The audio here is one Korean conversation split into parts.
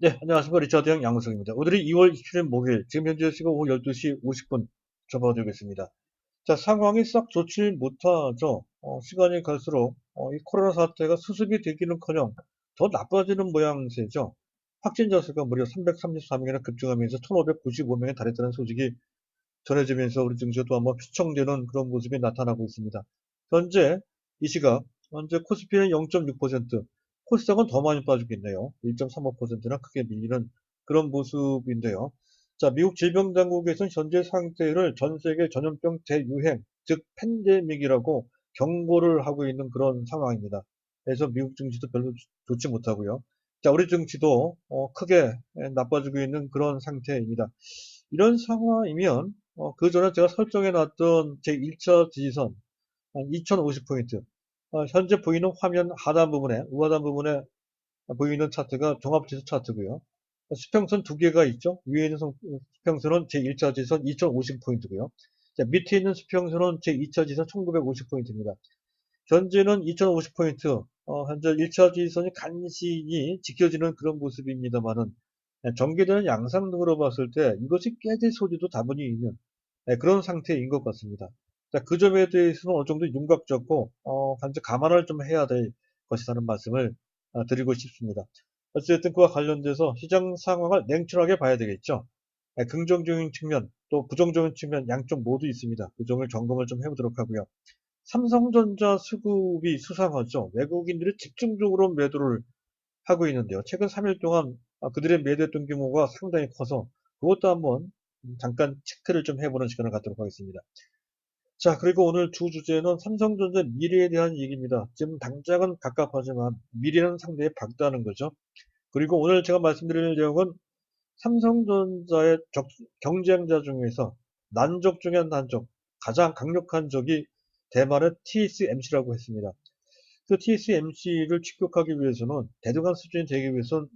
네, 안녕하십니까. 리차드 형 양우석입니다. 오늘이 2월 27일 목요일, 지금 현재 시각 오후 12시 50분 접어들겠습니다. 자, 상황이 싹 좋지 못하죠. 시간이 갈수록 이 코로나 사태가 수습이 되기는커녕 더 나빠지는 모양새죠. 확진자 수가 무려 334명이나 급증하면서 1,595명에 달했다는 소식이 전해지면서 우리 증시가 또 한번 휘청되는 그런 모습이 나타나고 있습니다. 현재 이 시각 현재 코스피는 0.6%, 코스닥은 더 많이 빠지고 있네요. 1.35%나 크게 밀리는 그런 모습인데요. 자, 미국 질병당국에서는 현재 상태를 전 세계 전염병 대유행, 즉 팬데믹이라고 경고를 하고 있는 그런 상황입니다. 그래서 미국 증시도 별로 좋지 못하고요. 자, 우리 증시도 크게 나빠지고 있는 그런 상태입니다. 이런 상황이면 그 전에 제가 설정해 놨던 제 1차 지지선 한 2050포인트, 현재 보이는 화면 하단 부분에 우하단 부분에 보이는 차트가 종합지수 차트고요. 수평선 두 개가 있죠. 위에 있는 수평선은 제 1차 지지선 2050포인트고요. 자, 밑에 있는 수평선은 제 2차 지지선 1950포인트입니다. 현재는 2050포인트, 현재 1차 지지선이 간신히 지켜지는 그런 모습입니다만은, 전개되는 양상등으로 봤을 때 이것이 깨질 소지도 다분히 있는 그런 상태인 것 같습니다. 자, 그 점에 대해서는 어느 정도 윤곽졌고, 현재 감안을 좀 해야 될 것이라는 말씀을 드리고 싶습니다. 어쨌든 그와 관련돼서 시장 상황을 냉철하게 봐야 되겠죠. 긍정적인 측면, 또 부정적인 측면 양쪽 모두 있습니다. 그 점을 점검을 좀 해보도록 하고요. 삼성전자 수급이 수상하죠. 외국인들이 집중적으로 매도를 하고 있는데요. 최근 3일 동안 그들의 매도했던 규모가 상당히 커서 그것도 한번 잠깐 체크를 좀 해보는 시간을 갖도록 하겠습니다. 자, 그리고 오늘 주 주제는 삼성전자 미래에 대한 얘기입니다. 지금 당장은 갑갑하지만 미래는 상당히 밝다는 거죠. 그리고 오늘 제가 말씀드릴 내용은 삼성전자의 경쟁자 중에서 난적 중에 난적, 가장 강력한 적이 대만의 TSMC라고 했습니다. 그 TSMC를 직격하기 위해서는 대등한 수준이 되기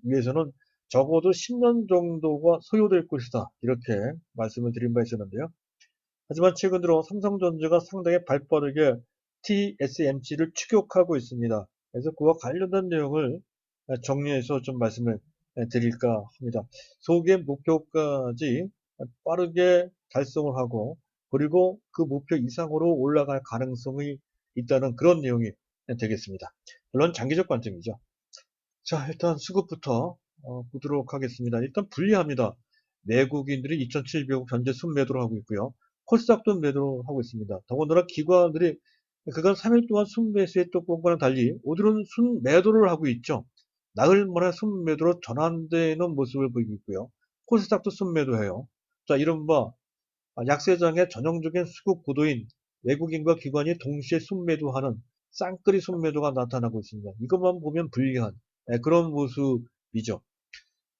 위해서는 적어도 10년 정도가 소요될 것이다. 이렇게 말씀을 드린 바 있었는데요. 하지만 최근 들어 삼성전자가 상당히 발빠르게 TSMC를 추격하고 있습니다. 그래서 그와 관련된 내용을 정리해서 좀 말씀을 드릴까 합니다. 소기의 목표까지 빠르게 달성을 하고 그리고 그 목표 이상으로 올라갈 가능성이 있다는 그런 내용이 되겠습니다. 물론 장기적 관점이죠. 자, 일단 수급부터 보도록 하겠습니다. 일단 불리합니다. 외국인들이 2,700억 현재 순매도를 하고 있고요. 코스닥도 매도를 하고 있습니다. 더군다나 기관들이 그간 3일 동안 순매수했던 것과는 달리 오늘은 순매도를 하고 있죠. 나흘 만에 순매도로 전환되는 모습을 보이고 있고요. 코스닥도 순매도해요. 자, 이른바 약세장의 전형적인 수급 구도인 외국인과 기관이 동시에 순매도하는 쌍끌이 순매도가 나타나고 있습니다. 이것만 보면 불리한 그런 모습이죠.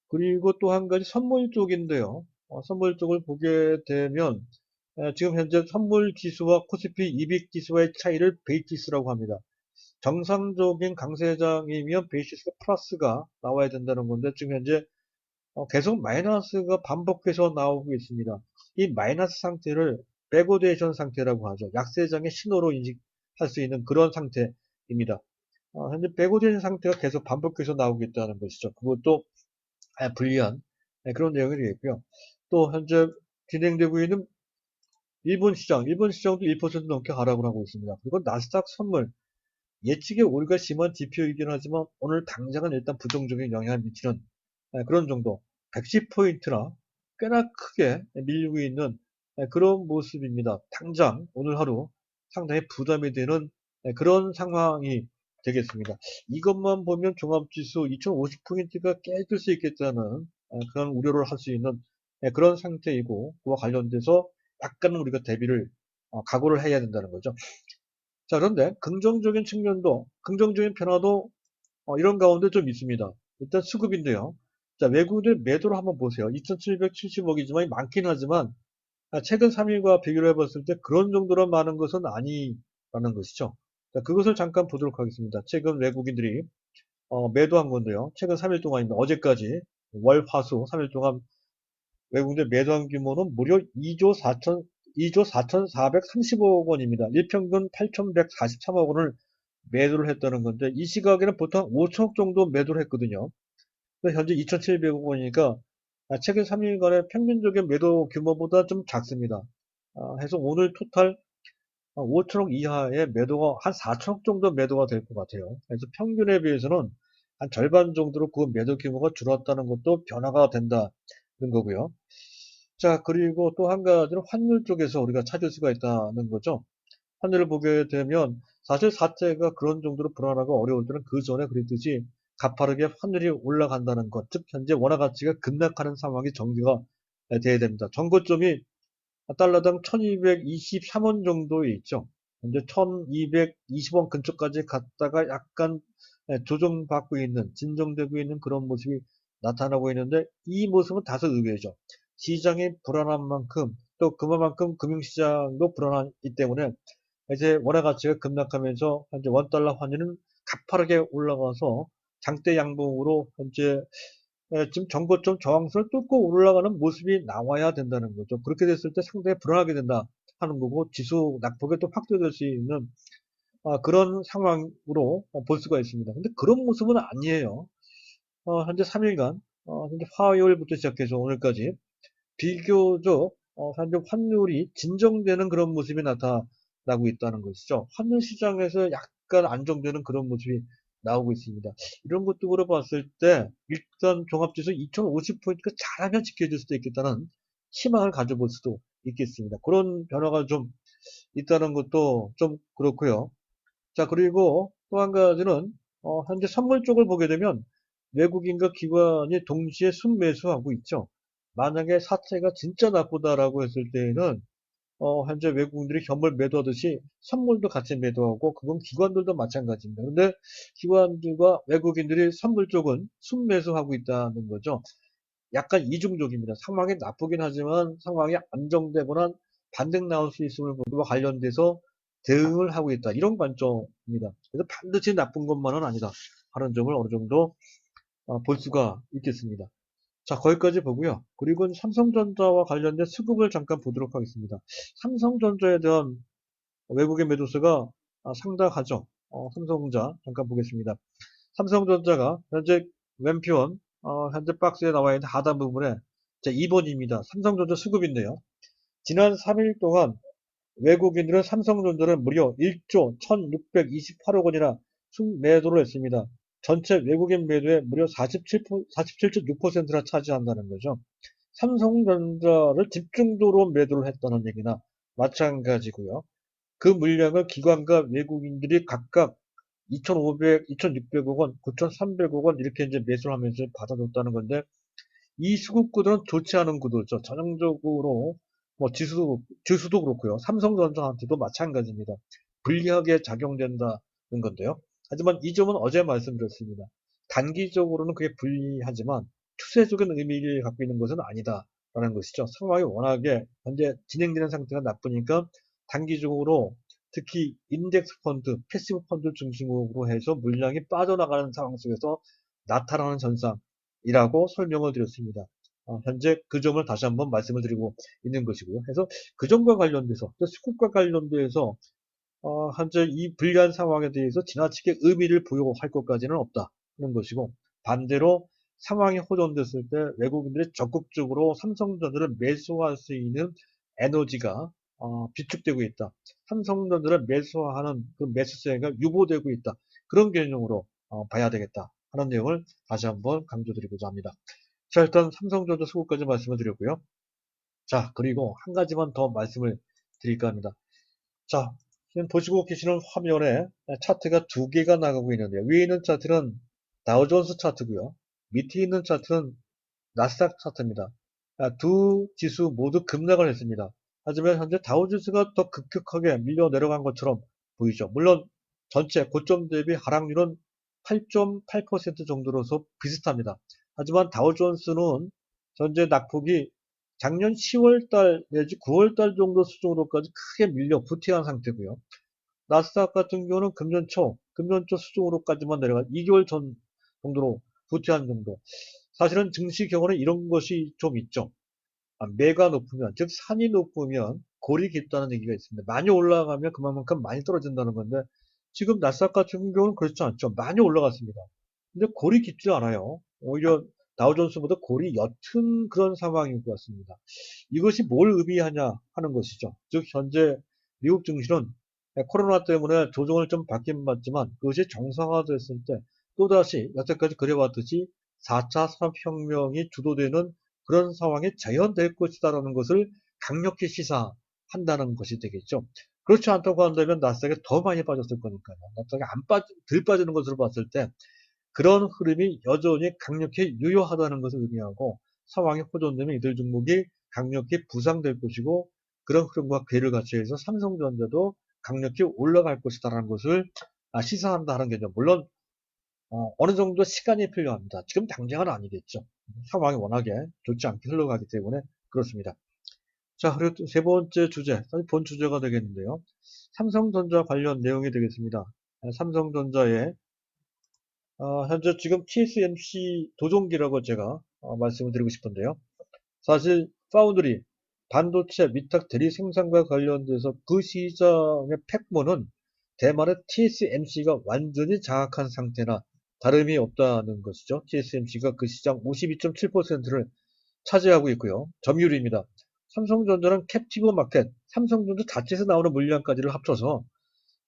그리고 또 한 가지 선물 쪽인데요. 선물 쪽을 보게 되면 지금 현재 선물 지수와 코스피 200 지수와의 차이를 베이시스라고 합니다. 정상적인 강세장이면 베이시스가 플러스가 나와야 된다는 건데 지금 현재 계속 마이너스가 반복해서 나오고 있습니다. 이 마이너스 상태를 백오데이션 상태라고 하죠. 약세장의 신호로 인식할 수 있는 그런 상태입니다. 현재 백오데이션 상태가 계속 반복해서 나오고 있다는 것이죠. 그것도 불리한 그런 내용이 되겠고요. 또 현재 진행되고 있는 일본 시장도 1% 넘게 하락을 하고 있습니다. 그리고 나스닥 선물, 예측에 오류가 심한 지표이긴 하지만 오늘 당장은 일단 부정적인 영향을 미치는 그런 정도 110포인트나 꽤나 크게 밀리고 있는 그런 모습입니다. 당장 오늘 하루 상당히 부담이 되는 그런 상황이 되겠습니다. 이것만 보면 종합지수 2050포인트가 깨질 수 있겠다는 그런 우려를 할 수 있는 그런 상태이고 그와 관련돼서 약간은 우리가 대비를 각오를 해야 된다는 거죠. 자, 그런데 긍정적인 측면도, 긍정적인 변화도 이런 가운데 좀 있습니다. 일단 수급인데요. 자, 외국인들 매도를 한번 보세요. 2,770억이지만 많긴 하지만 최근 3일과 비교를 해봤을 때 그런 정도로 많은 것은 아니라는 것이죠. 자, 그것을 잠깐 보도록 하겠습니다. 최근 외국인들이 매도한 건데요. 최근 3일 동안입니다. 어제까지 월, 화, 수 3일 동안 외국인들 매도한 규모는 무려 2조 4,430억 원입니다. 일평균 8,143억 원을 매도를 했다는 건데 이 시각에는 보통 5천억 정도 매도를 했거든요. 현재 2,700억 원이니까 최근 3일간의 평균적인 매도 규모보다 좀 작습니다. 해서 오늘 토탈 5천억 이하의 매도가 한 4천억 정도 매도가 될 것 같아요. 그래서 평균에 비해서는 한 절반 정도로 그 매도 규모가 줄었다는 것도 변화가 된다는 거고요. 자, 그리고 또 한 가지는 환율 쪽에서 우리가 찾을 수가 있다는 거죠. 환율을 보게 되면 사실 사태가 그런 정도로 불안하고 어려울 때는 그 전에 그랬듯이 가파르게 환율이 올라간다는 것, 즉 현재 원화 가치가 급락하는 상황이 전개가 돼야 됩니다. 전고점이 달러당 1223원 정도에 있죠. 현재 1220원 근처까지 갔다가 약간 조정받고 있는, 진정되고 있는 그런 모습이 나타나고 있는데 이 모습은 다소 의외죠. 시장이 불안한 만큼 또 그만큼 금융시장도 불안하기 때문에 이제 원화 가치가 급락하면서 현재 원달러 환율은 가파르게 올라가서 장대 양봉으로 현재 지금 정고점 저항선을 뚫고 올라가는 모습이 나와야 된다는 거죠. 그렇게 됐을 때 상당히 불안하게 된다 하는 거고 지수 낙폭이 또 확대될 수 있는 그런 상황으로 볼 수가 있습니다. 근데 그런 모습은 아니에요. 현재 3일간 현재 화요일부터 시작해서 오늘까지 비교적 현재 환율이 진정되는 그런 모습이 나타나고 있다는 것이죠. 환율 시장에서 약간 안정되는 그런 모습이 나오고 있습니다. 이런 것들로 봤을 때 일단 종합지수 2050포인트가 잘하면 지켜질 수도 있겠다는 희망을 가져볼 수도 있겠습니다. 그런 변화가 좀 있다는 것도 좀 그렇고요. 자, 그리고 또 한 가지는 현재 선물 쪽을 보게 되면 외국인과 기관이 동시에 순매수하고 있죠. 만약에 사태가 진짜 나쁘다라고 했을 때에는 현재 외국인들이 현물 매도하듯이 선물도 같이 매도하고 그건 기관들도 마찬가지입니다. 근데 기관들과 외국인들이 선물 쪽은 순매수하고 있다는 거죠. 약간 이중적입니다. 상황이 나쁘긴 하지만 상황이 안정되거나 반등 나올 수 있음을 모두와 관련돼서 대응을 하고 있다. 이런 관점입니다. 그래서 반드시 나쁜 것만은 아니다 하는 점을 어느 정도 볼 수가 있겠습니다. 자, 거기까지 보고요. 그리고 삼성전자와 관련된 수급을 잠깐 보도록 하겠습니다. 삼성전자에 대한 외국의 매도세가 상당하죠. 삼성전자 잠깐 보겠습니다. 삼성전자가 현재 왼편 현재 박스에 나와 있는 하단 부분에 2번입니다. 삼성전자 수급인데요. 지난 3일 동안 외국인들은 삼성전자를 무려 1조 1628억 원이나 순매도를 했습니다. 전체 외국인 매도의 무려 47.6%나 차지한다는 거죠. 삼성전자를 집중도로 매도를 했다는 얘기나 마찬가지고요. 그 물량을 기관과 외국인들이 각각 2,500, 2,600억 원, 9,300억 원 이렇게 이제 매수를 하면서 받아줬다는 건데 이 수급 구도는 좋지 않은 구도죠. 전형적으로 뭐 지수도 그렇고요. 삼성전자한테도 마찬가지입니다. 불리하게 작용된다는 건데요. 하지만 이 점은 어제 말씀드렸습니다. 단기적으로는 그게 불리하지만 추세적인 의미를 갖고 있는 것은 아니다라는 것이죠. 상황이 워낙에 현재 진행되는 상태가 나쁘니까 단기적으로 특히 인덱스 펀드, 패시브 펀드 중심으로 해서 물량이 빠져나가는 상황 속에서 나타나는 현상이라고 설명을 드렸습니다. 현재 그 점을 다시 한번 말씀을 드리고 있는 것이고요. 그래서 그 점과 관련돼서, 또 수급과 관련돼서 현재 이 불리한 상황에 대해서 지나치게 의미를 부여할 것까지는 없다는 것이고 반대로 상황이 호전됐을 때 외국인들이 적극적으로 삼성전자를 매수할 수 있는 에너지가 비축되고 있다. 삼성전자를 매수하는 그 매수세가 유보되고 있다. 그런 개념으로 봐야 되겠다 하는 내용을 다시 한번 강조드리고자 합니다. 자, 일단 삼성전자 수급까지 말씀을 드렸고요. 자, 그리고 한 가지만 더 말씀을 드릴까 합니다. 자, 지금 보시고 계시는 화면에 차트가 두 개가 나가고 있는데 위에 있는 차트는 다우존스 차트고요. 밑에 있는 차트는 나스닥 차트입니다. 두 지수 모두 급락을 했습니다. 하지만 현재 다우지수가 더 급격하게 밀려 내려간 것처럼 보이죠. 물론 전체 고점 대비 하락률은 8.8% 정도로서 비슷합니다. 하지만 다우존스는 현재 낙폭이 작년 10월달 내지 9월달 정도 수준으로까지 크게 밀려 부티한 상태고요. 나스닥 같은 경우는 금년 초 수준으로까지만 내려가 2개월 전 정도로 부티한 정도. 사실은 증시 경우는 이런 것이 좀 있죠. 매가 높으면, 즉 산이 높으면 골이 깊다는 얘기가 있습니다. 많이 올라가면 그만큼 많이 떨어진다는 건데 지금 나스닥 같은 경우는 그렇지 않죠. 많이 올라갔습니다. 근데 골이 깊지 않아요. 오히려 다우존스보다 골이 옅은 그런 상황인 것 같습니다. 이것이 뭘 의미하냐 하는 것이죠. 즉 현재 미국 증시는 코로나 때문에 조정을 좀 받긴 받지만 그것이 정상화됐을 때 또다시 여태까지 그래왔듯이 4차 산업혁명이 주도되는 그런 상황이 재현될 것이다라는 것을 강력히 시사한다는 것이 되겠죠. 그렇지 않다고 한다면 나스닥이 더 많이 빠졌을 거니까요. 나스닥이 덜 빠지는 것으로 봤을 때 그런 흐름이 여전히 강력히 유효하다는 것을 의미하고 상황이 호전되면 이들 종목이 강력히 부상될 것이고 그런 흐름과 궤를 같이 해서 삼성전자도 강력히 올라갈 것이다라는 것을 시사한다는 개념. 물론 어느 정도 시간이 필요합니다. 지금 당장은 아니겠죠. 상황이 워낙에 좋지 않게 흘러가기 때문에 그렇습니다. 자, 그리고 또 세 번째 주제, 본 주제가 되겠는데요. 삼성전자 관련 내용이 되겠습니다. 삼성전자의 현재 지금 TSMC 도종기라고 제가 말씀을 드리고 싶은데요. 사실 파운드리, 반도체 위탁 대리 생산과 관련돼서 그 시장의 팩모는 대만의 TSMC가 완전히 장악한 상태나 다름이 없다는 것이죠. TSMC가 그 시장 52.7%를 차지하고 있고요. 점유율입니다. 삼성전자는 캡티브 마켓, 삼성전자 자체에서 나오는 물량까지를 합쳐서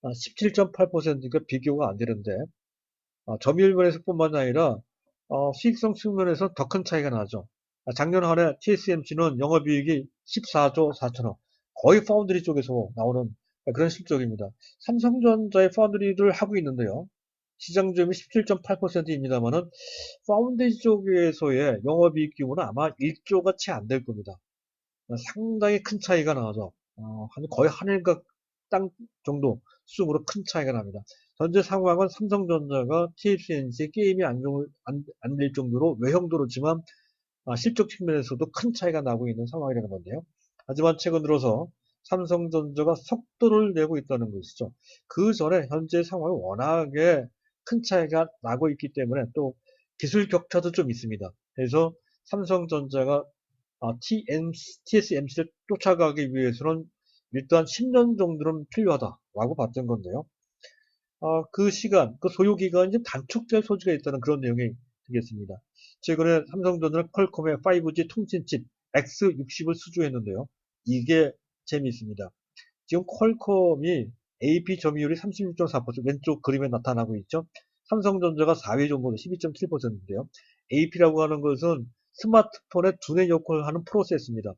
17.8%가 비교가 안 되는데 점유율 면에서뿐만 아니라 수익성 측면에서 더 큰 차이가 나죠. 작년 한 해 TSMC는 영업이익이 14조 4천억, 거의 파운드리 쪽에서 나오는 그런 실적입니다. 삼성전자의 파운드리를 하고 있는데요. 시장 점유율이 17.8%입니다만은 파운드리 쪽에서의 영업이익 규모는 아마 1조가 채 안 될 겁니다. 상당히 큰 차이가 나죠. 거의 하늘과 땅 정도 수준으로 큰 차이가 납니다. 현재 상황은 삼성전자가 TSMC 게임이 안 될 정도로 외형도로지만 실적 측면에서도 큰 차이가 나고 있는 상황이라는 건데요. 하지만 최근 들어서 삼성전자가 속도를 내고 있다는 것이죠. 그 전에 현재 상황이 워낙에 큰 차이가 나고 있기 때문에 또 기술 격차도 좀 있습니다. 그래서 삼성전자가 TSMC를 쫓아가기 위해서는 일단 10년 정도는 필요하다라고 봤던 건데요. 그 시간, 그 소요 기간이 좀 단축될 소지가 있다는 그런 내용이 되겠습니다. 최근에 삼성전자는 퀄컴의 5G 통신칩 X60을 수주했는데요. 이게 재미있습니다. 지금 퀄컴이 AP 점유율이 36.4%, 왼쪽 그림에 나타나고 있죠. 삼성전자가 4위 정도 12.7%인데요. AP라고 하는 것은 스마트폰의 두뇌 역할을 하는 프로세스입니다.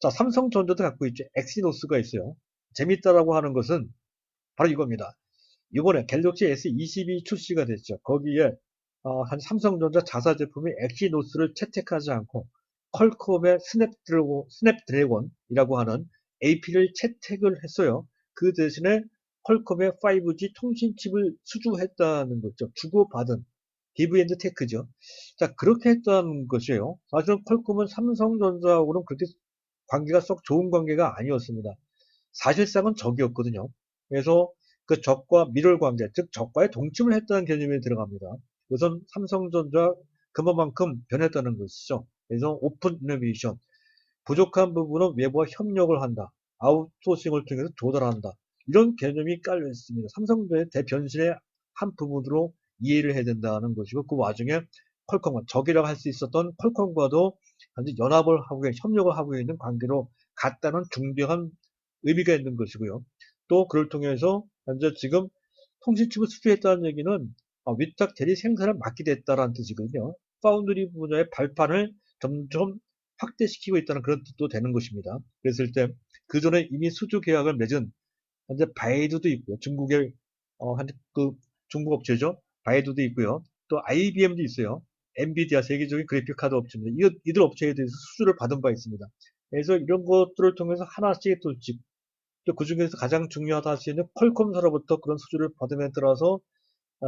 자, 삼성전자도 갖고 있죠. 엑시노스가 있어요. 재밌다라고 하는 것은 바로 이겁니다. 이번에 갤럭시 S22 출시가 됐죠. 거기에 한 삼성전자 자사 제품이 엑시노스를 채택하지 않고 퀄컴의 스냅드래곤이라고 하는 AP를 채택을 했어요. 그 대신에 퀄컴의 5G 통신칩을 수주했다는 거죠. 주고받은 기브앤드 테크죠. 자, 그렇게 했다는 것이에요. 사실은 퀄컴은 삼성전자하고는 그렇게 관계가 썩 좋은 관계가 아니었습니다. 사실상은 적이었거든요. 그래서 그 적과 밀월 관계, 즉 적과의 동침을 했다는 개념이 들어갑니다. 우선 삼성전자 그만큼 변했다는 것이죠. 그래서 오픈 이노베이션, 부족한 부분은 외부와 협력을 한다. 아웃소싱을 통해서 조달한다. 이런 개념이 깔려 있습니다. 삼성전자의 대변신의 한 부분으로 이해를 해야 된다는 것이고 그 와중에 퀄컴과 적이라고 할 수 있었던 퀄컴과도 현재 연합을 하고 협력을 하고 있는 관계로 같다는 중대한 의미가 있는 것이고요. 또 그를 통해서 현재 지금 통신칩을 수주했다는 얘기는 위탁 대리 생산을 맡게 됐다는 뜻이거든요. 파운드리 분야의 발판을 점점 확대시키고 있다는 그런 뜻도 되는 것입니다. 그랬을 때 그 전에 이미 수주 계약을 맺은 현재 바이두도 있고요. 중국의 그 중국 업체죠. 바이두도 있고요. 또 IBM도 있어요. 엔비디아 세계적인 그래픽 카드 업체입니다. 이들 업체에 대해서 수주를 받은 바 있습니다. 그래서 이런 것들을 통해서 하나씩 돌직 또 그중에서 가장 중요하다 할 수 있는 퀄컴사로부터 그런 수주를 받음에 따라서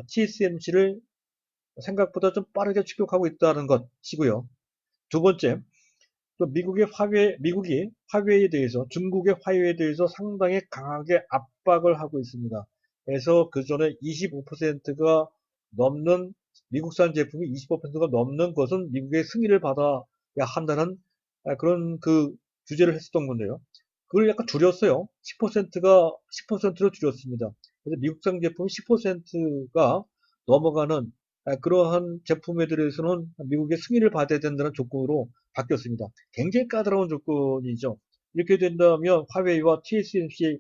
TSMC를 생각보다 좀 빠르게 추격하고 있다는 것이고요. 두 번째, 또 미국이 화웨이에 대해서, 중국의 화웨이에 대해서 상당히 강하게 압박을 하고 있습니다. 그래서 그 전에 25%가 넘는, 미국산 제품이 25%가 넘는 것은 미국의 승인을 받아야 한다는 그런 그 규제를 했었던 건데요. 그걸 약간 줄였어요. 10%로 줄였습니다. 그래서 미국산 제품 10%가 넘어가는 그러한 제품에 대해서는 미국의 승인을 받아야 된다는 조건으로 바뀌었습니다. 굉장히 까다로운 조건이죠. 이렇게 된다면 화웨이와 TSMC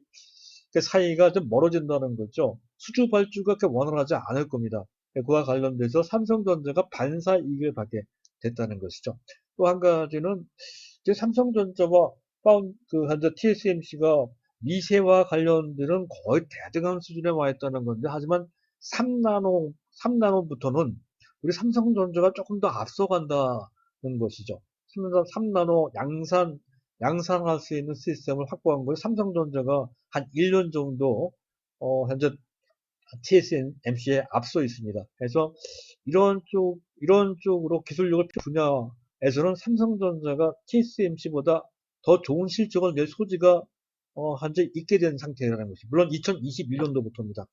사이가 좀 멀어진다는 거죠. 수주 발주가 그렇게 원활하지 않을 겁니다. 그와 관련돼서 삼성전자가 반사 이익을 받게 됐다는 것이죠. 또 한 가지는 이제 삼성전자와 현재 TSMC가 미세와 관련들은 거의 대등한 수준에 와 있다는 건데, 하지만 3나노부터는 우리 삼성전자가 조금 더 앞서간다는 것이죠. 3나노 양산할 수 있는 시스템을 확보한 거에 삼성전자가 한 1년 정도, 현재 TSMC에 앞서 있습니다. 그래서 이런 쪽으로 기술력을 분야에서는 삼성전자가 TSMC보다 더 좋은 실적을 낼 소지가 현재 있게 된 상태라는 것이. 물론 2021년도부터입니다.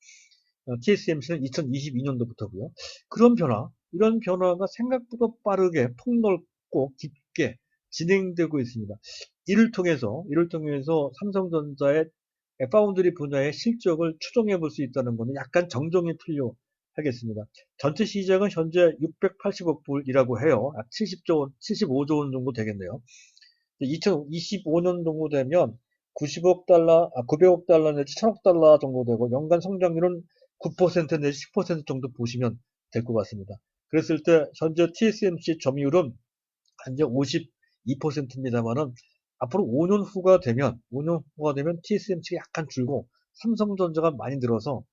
TSMC는 2022년도부터고요. 이런 변화가 생각보다 빠르게 폭넓고 깊게 진행되고 있습니다. 이를 통해서 삼성전자의 파운드리 분야의 실적을 추정해 볼 수 있다는 것은 약간 정정이 필요하겠습니다. 전체 시장은 현재 680억 불이라고 해요. 75조 원 정도 되겠네요. 2025년 정도 되면 900억 달러 내지 1000억 달러 정도 되고 연간 성장률은 9% 내지 10% 정도 보시면 될 것 같습니다. 그랬을 때 현재 TSMC 점유율은 현재 52%입니다만은 앞으로 5년 후가 되면 TSMC가 약간 줄고 삼성전자가 많이 늘어서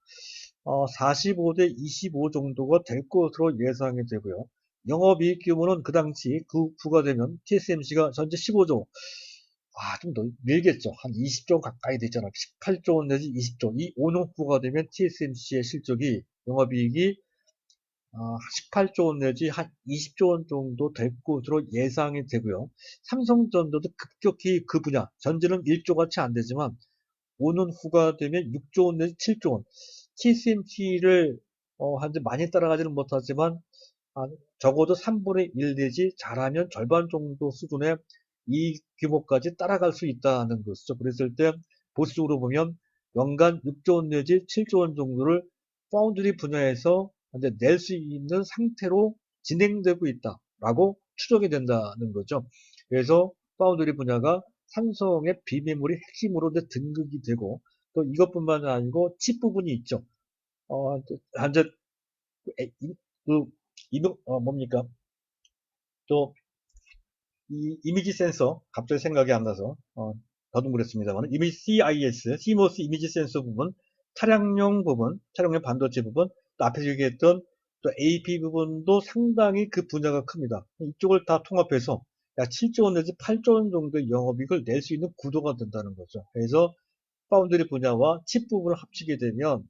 45대 25 정도가 될 것으로 예상이 되고요. 영업이익 규모는 그 당시 그 부가 되면 TSMC가 현재 15조, 좀 늘겠죠. 한 20조 가까이 되잖아. 18조 원 내지 20조. 이 5년 후가 되면 TSMC의 실적이 영업이익이 18조 원 내지 한 20조 원 정도 될 것으로 예상이 되고요. 삼성전자도 급격히 그 분야, 전제는 1조 같이 안 되지만 5년 후가 되면 6조 원 내지 7조 원. TSMC를 한지 많이 따라가지는 못하지만 적어도 3분의 1 내지 잘하면 절반 정도 수준의 이 규모까지 따라갈 수 있다는 것이죠. 그랬을 때 보수적으로 보면 연간 6조 원 내지 7조 원 정도를 파운드리 분야에서 이제 낼 수 있는 상태로 진행되고 있다라고 추정이 된다는 거죠. 그래서 파운드리 분야가 삼성의 비메모리 핵심으로 이제 등극이 되고 또 이것뿐만 아니고 칩 부분이 있죠. 현재 그 뭡니까? 또 이미지 센서 갑자기 생각이 안 나서 더듬그랬습니다만 이미지 CMOS 이미지 센서 부분, 차량용 반도체 부분, 또 앞에서 얘기했던 또 AP 부분도 상당히 그 분야가 큽니다. 이쪽을 다 통합해서 약 7조 원 내지 8조 원 정도의 영업이익을 낼 수 있는 구도가 된다는 거죠. 그래서 파운드리 분야와 칩 부분을 합치게 되면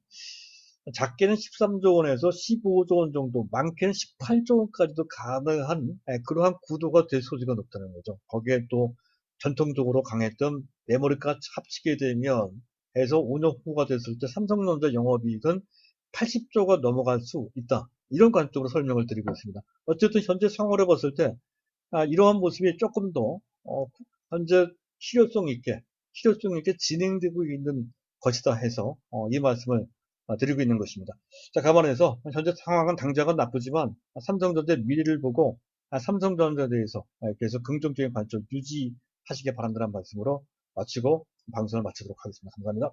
작게는 13조 원에서 15조 원 정도, 많게는 18조 원까지도 가능한 그러한 구도가 될 소지가 높다는 거죠. 거기에 또 전통적으로 강했던 메모리까지 합치게 되면 해서 5년 후가 됐을 때 삼성전자 영업이익은 80조가 넘어갈 수 있다. 이런 관점으로 설명을 드리고 있습니다. 어쨌든 현재 상황을 봤을 때 이러한 모습이 조금 더 현재 실효성 있게 진행되고 있는 것이다 해서 이 말씀을 드리고 있는 것입니다. 자, 감안해서 현재 상황은 당장은 나쁘지만 삼성전자의 미래를 보고 삼성전자에 대해서 계속 긍정적인 관점 유지하시기 바란다는 말씀으로 마치고 방송을 마치도록 하겠습니다. 감사합니다.